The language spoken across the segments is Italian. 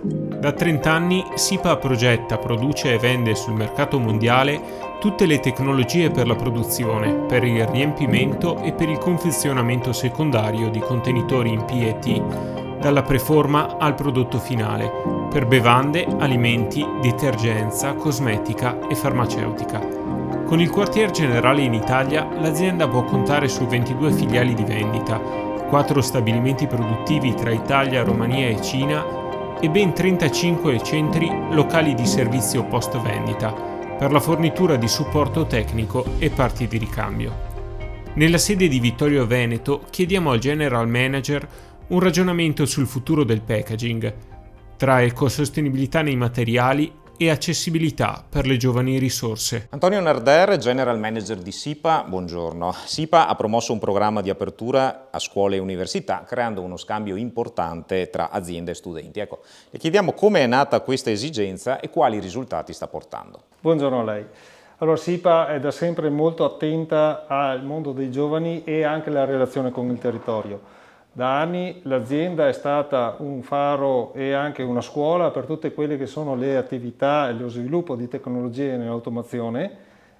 Da 30 anni SIPA progetta, produce e vende sul mercato mondiale tutte le tecnologie per la produzione, per il riempimento e per il confezionamento secondario di contenitori in PET, dalla preforma al prodotto finale, per bevande, alimenti, detergenza, cosmetica e farmaceutica. Con il quartier generale in Italia, l'azienda può contare su 22 filiali di vendita, 4 stabilimenti produttivi tra Italia, Romania e Cina e ben 35 centri locali di servizio post-vendita per la fornitura di supporto tecnico e parti di ricambio. Nella sede di Vittorio Veneto chiediamo al General Manager un ragionamento sul futuro del packaging, tra ecosostenibilità nei materiali e accessibilità per le giovani risorse. Antonio Narder, General Manager di SIPA, buongiorno. SIPA ha promosso un programma di apertura a scuole e università, creando uno scambio importante tra aziende e studenti. Ecco, le chiediamo come è nata questa esigenza e quali risultati sta portando. Buongiorno a lei. Allora, SIPA è da sempre molto attenta al mondo dei giovani e anche alla relazione con il territorio. Da anni l'azienda è stata un faro e anche una scuola per tutte quelle che sono le attività e lo sviluppo di tecnologie nell'automazione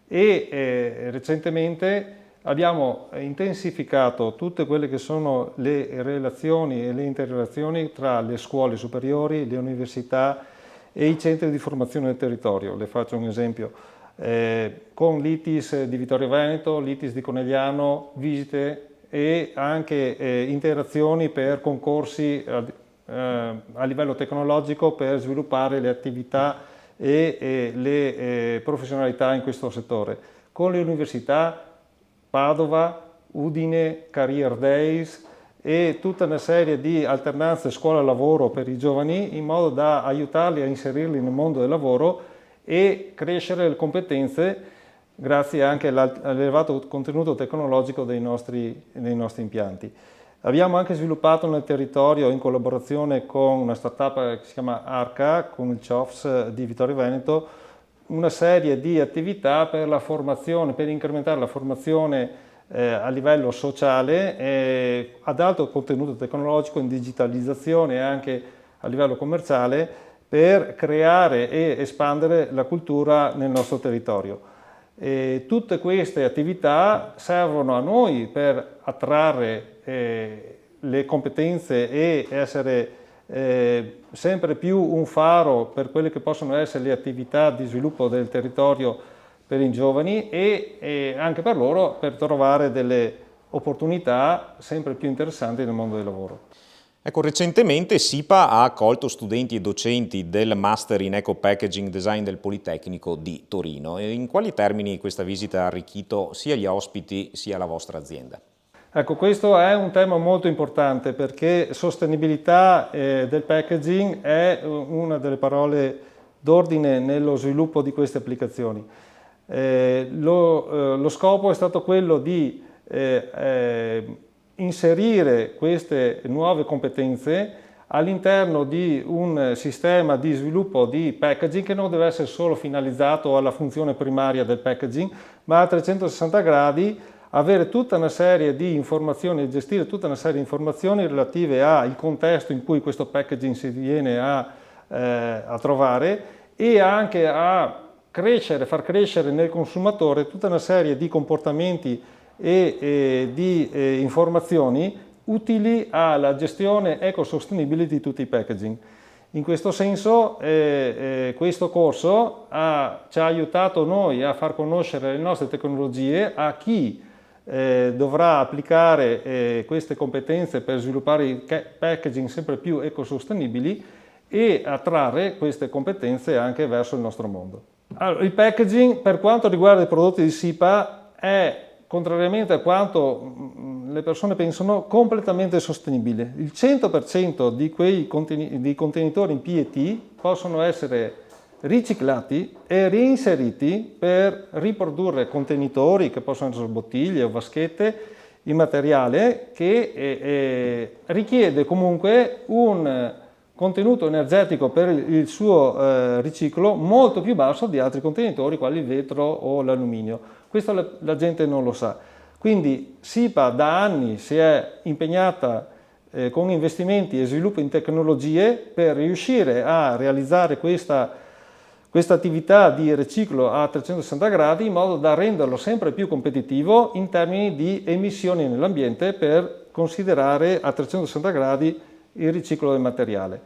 e recentemente abbiamo intensificato tutte quelle che sono le relazioni e le interrelazioni tra le scuole superiori, le università e i centri di formazione del territorio. Le faccio un esempio. Con l'ITIS di Vittorio Veneto, l'ITIS di Conegliano, visite e anche interazioni per concorsi a livello tecnologico per sviluppare le attività e le professionalità in questo settore. Con le università Padova, Udine, Career Days e tutta una serie di alternanze scuola-lavoro per i giovani in modo da aiutarli a inserirli nel mondo del lavoro e crescere le competenze grazie anche all'elevato contenuto tecnologico dei nostri impianti. Abbiamo anche sviluppato nel territorio, in collaborazione con una startup che si chiama Arca, con il CIOFS di Vittorio Veneto, una serie di attività per la formazione, per incrementare la formazione a livello sociale ad alto contenuto tecnologico, in digitalizzazione e anche a livello commerciale, per creare e espandere la cultura nel nostro territorio. E tutte queste attività servono a noi per attrarre le competenze e essere sempre più un faro per quelle che possono essere le attività di sviluppo del territorio per i giovani e anche per loro per trovare delle opportunità sempre più interessanti nel mondo del lavoro. Ecco, recentemente SIPA ha accolto studenti e docenti del Master in Eco Packaging Design del Politecnico di Torino. E in quali termini questa visita ha arricchito sia gli ospiti sia la vostra azienda? Ecco, questo è un tema molto importante perché sostenibilità del packaging è una delle parole d'ordine nello sviluppo di queste applicazioni. Lo scopo è stato quello di inserire queste nuove competenze all'interno di un sistema di sviluppo di packaging che non deve essere solo finalizzato alla funzione primaria del packaging, ma a 360 gradi avere tutta una serie di informazioni e gestire tutta una serie di informazioni relative al contesto in cui questo packaging si viene a trovare e anche a far crescere nel consumatore tutta una serie di comportamenti e di informazioni utili alla gestione ecosostenibile di tutti i packaging. In questo senso questo corso ci ha aiutato noi a far conoscere le nostre tecnologie a chi dovrà applicare queste competenze per sviluppare i packaging sempre più ecosostenibili e attrarre queste competenze anche verso il nostro mondo. Allora, il packaging per quanto riguarda i prodotti di SIPA è, contrariamente a quanto le persone pensano, completamente sostenibile. Il 100% di quei contenitori in PET possono essere riciclati e reinseriti per riprodurre contenitori che possono essere bottiglie o vaschette in materiale che richiede comunque un contenuto energetico per il suo riciclo molto più basso di altri contenitori quali il vetro o l'alluminio. Questo la gente non lo sa. Quindi SIPA da anni si è impegnata con investimenti e sviluppo in tecnologie per riuscire a realizzare questa attività di riciclo a 360 gradi in modo da renderlo sempre più competitivo in termini di emissioni nell'ambiente per considerare a 360 gradi il riciclo del materiale.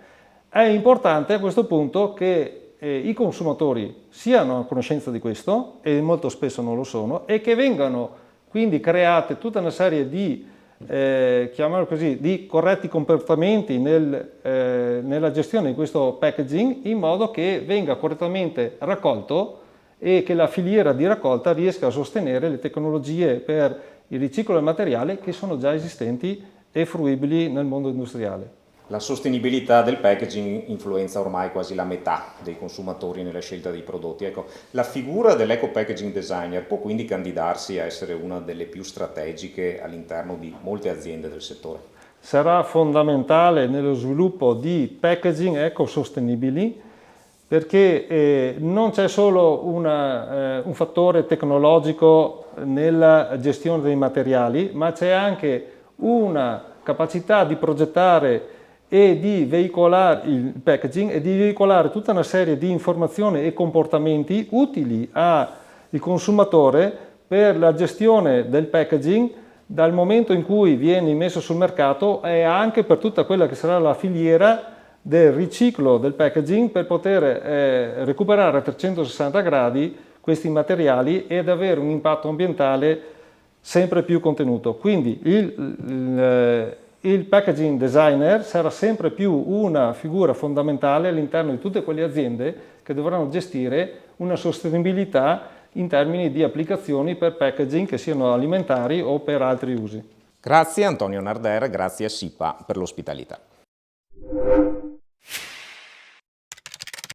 È importante a questo punto che i consumatori siano a conoscenza di questo, e molto spesso non lo sono, e che vengano quindi create tutta una serie di, chiamiamolo così, di corretti comportamenti nella gestione di questo packaging, in modo che venga correttamente raccolto e che la filiera di raccolta riesca a sostenere le tecnologie per il riciclo del materiale che sono già esistenti e fruibili nel mondo industriale. La sostenibilità del packaging influenza ormai quasi la metà dei consumatori nella scelta dei prodotti. Ecco, la figura dell'eco packaging designer può quindi candidarsi a essere una delle più strategiche all'interno di molte aziende del settore. Sarà fondamentale nello sviluppo di packaging ecosostenibili, perché non c'è solo un fattore tecnologico nella gestione dei materiali, ma c'è anche una capacità di progettare e di veicolare il packaging e di veicolare tutta una serie di informazioni e comportamenti utili al consumatore per la gestione del packaging dal momento in cui viene messo sul mercato e anche per tutta quella che sarà la filiera del riciclo del packaging per poter recuperare a 360 gradi questi materiali ed avere un impatto ambientale sempre più contenuto. Quindi il packaging designer sarà sempre più una figura fondamentale all'interno di tutte quelle aziende che dovranno gestire una sostenibilità in termini di applicazioni per packaging che siano alimentari o per altri usi. Grazie Antonio Narder, grazie a SIPA per l'ospitalità.